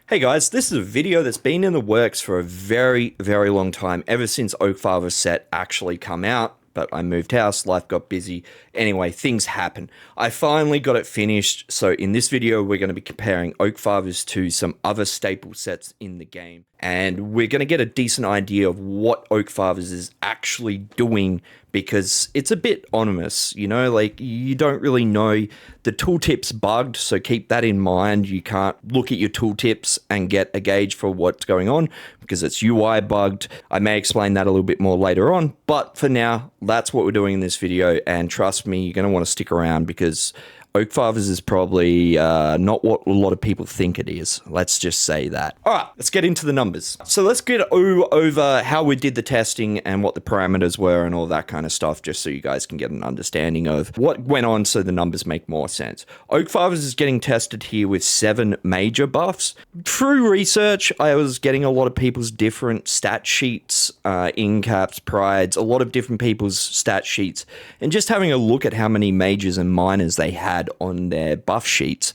Hey guys, this is a video that's been in the works for a very, very long time, ever since Oakfa Set actually come out, but I moved house, life got busy. Anyway, things happen. I finally got it finished, so in this video we're going to be comparing Oakfathers to some other staple sets in the game, and we're going to get a decent idea of what Oakfathers is actually doing, because it's a bit ominous, you know, like you don't really know. The tooltip's bugged, so keep that in mind. You can't look at your tooltips and get a gauge for what's going on because it's UI bugged. I may explain that a little bit more later on, but for now, that's what we're doing in this video, and trust me, you're going to want to stick around because Oakfathers is probably not what a lot of people think it is. Let's just say that. All right, let's get into the numbers. So let's get over how we did the testing and what the parameters were and all that kind of stuff, just so you guys can get an understanding of what went on so the numbers make more sense. Oakfathers is getting tested here with 7 major buffs. Through research, I was getting a lot of people's different stat sheets, in-caps, prides, a lot of different people's stat sheets, and just having a look at how many majors and minors they had on their buff sheets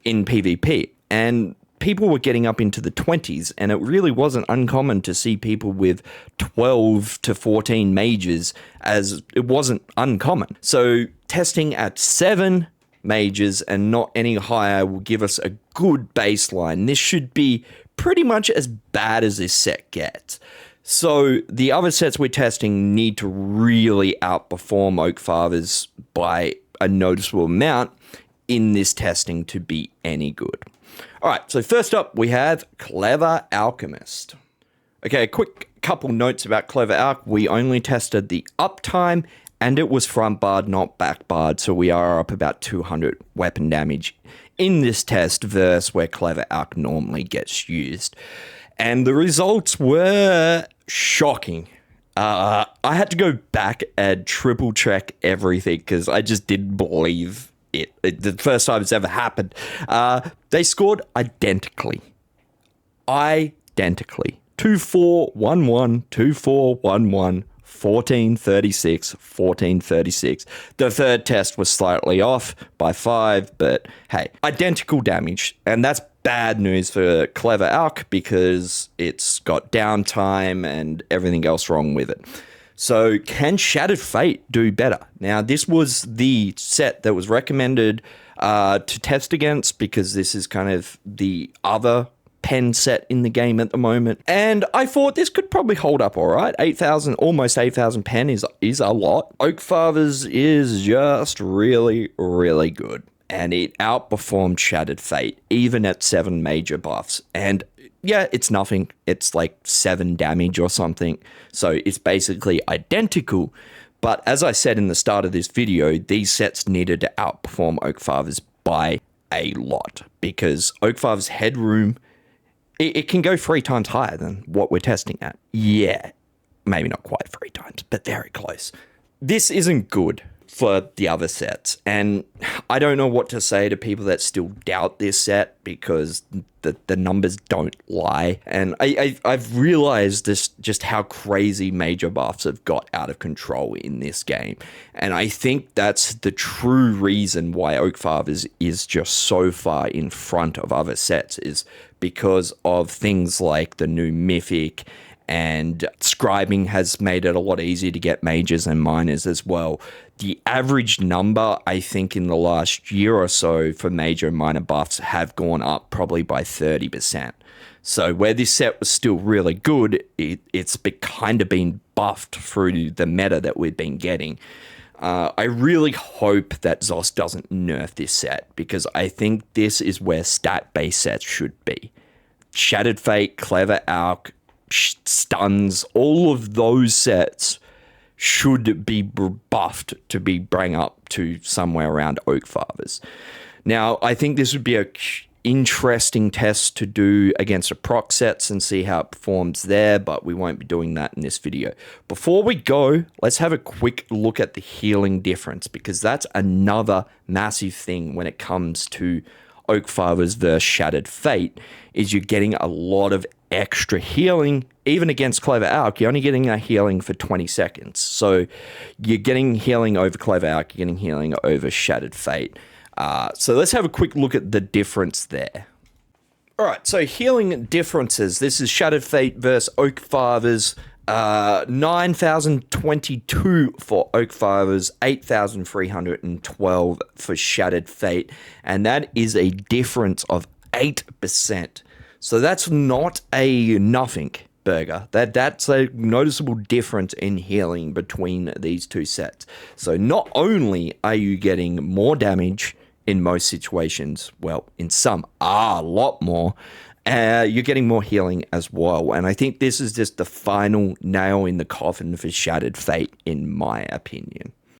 in PvP, and people were getting up into the 20s, and it really wasn't uncommon to see people with 12 to 14 majors, as it wasn't uncommon. So testing at 7 majors and not any higher will give us a good baseline. This should be pretty much as bad as this set gets. So the other sets we're testing need to really outperform Oakfathers by a noticeable amount in this testing to be any good. All right, so first up we have Clever Alchemist. Okay, a quick couple notes about Clever Alch. We only tested the uptime and it was front barred, not back barred, so we are up about 200 weapon damage in this test versus where Clever Alch normally gets used. And the results were shocking. I had to go back and triple check everything because I just didn't believe it. The first time it's ever happened. They scored identically. 2411, 2411, 1436, 1436. The third test was slightly off by 5, but hey, identical damage. And that's bad news for Clever Alch because it's got downtime and everything else wrong with it. So can Shattered Fate do better? Now, this was the set that was recommended to test against because this is kind of the other pen set in the game at the moment. And I thought this could probably hold up all right. 8,000, almost 8,000 pen is a lot. Oakfathers is just really, really good. And it outperformed Shattered Fate, even at 7 major buffs. And yeah, it's nothing. It's like 7 damage or something. So it's basically identical. But as I said in the start of this video, these sets needed to outperform Oakfathers by a lot. Because Oakfathers' headroom, it can go 3 times higher than what we're testing at. Yeah, maybe not quite 3 times, but very close. This isn't good for the other sets, and I don't know what to say to people that still doubt this set because the numbers don't lie. And I've realized this, just how crazy major buffs have got out of control in this game, and I think that's the true reason why Oakfathers is just so far in front of other sets, is because of things like the new mythic, and scribing has made it a lot easier to get majors and minors as well. The average number, I think, in the last year or so for major and minor buffs have gone up probably by 30%. So where this set was still really good, it's kind of been buffed through the meta that we've been getting. I really hope that Zos doesn't nerf this set, because I think this is where stat-based sets should be. Shattered Fate, Clever Alch, stuns, all of those sets should be buffed to be bring up to somewhere around Oakfathers. Now, I think this would be a interesting test to do against a proc sets and see how it performs there, but we won't be doing that in this video. Before we go, let's have a quick look at the healing difference, because that's another massive thing when it comes to Oakfathers versus Shattered Fate, is you're getting a lot of extra healing. Even against Clever Alch, you're only getting a healing for 20 seconds. So you're getting healing over Clever Alch, you're getting healing over Shattered Fate. So let's have a quick look at the difference there. All right, so healing differences. This is Shattered Fate versus OakFathers. 9,022 for OakFathers, 8,312 for Shattered Fate, and that is a difference of 8%. So that's not a nothing burger. That's a noticeable difference in healing between these two sets. So not only are you getting more damage in most situations, well, in some a lot more, you're getting more healing as well. And I think this is just the final nail in the coffin for Shattered Fate, in my opinion.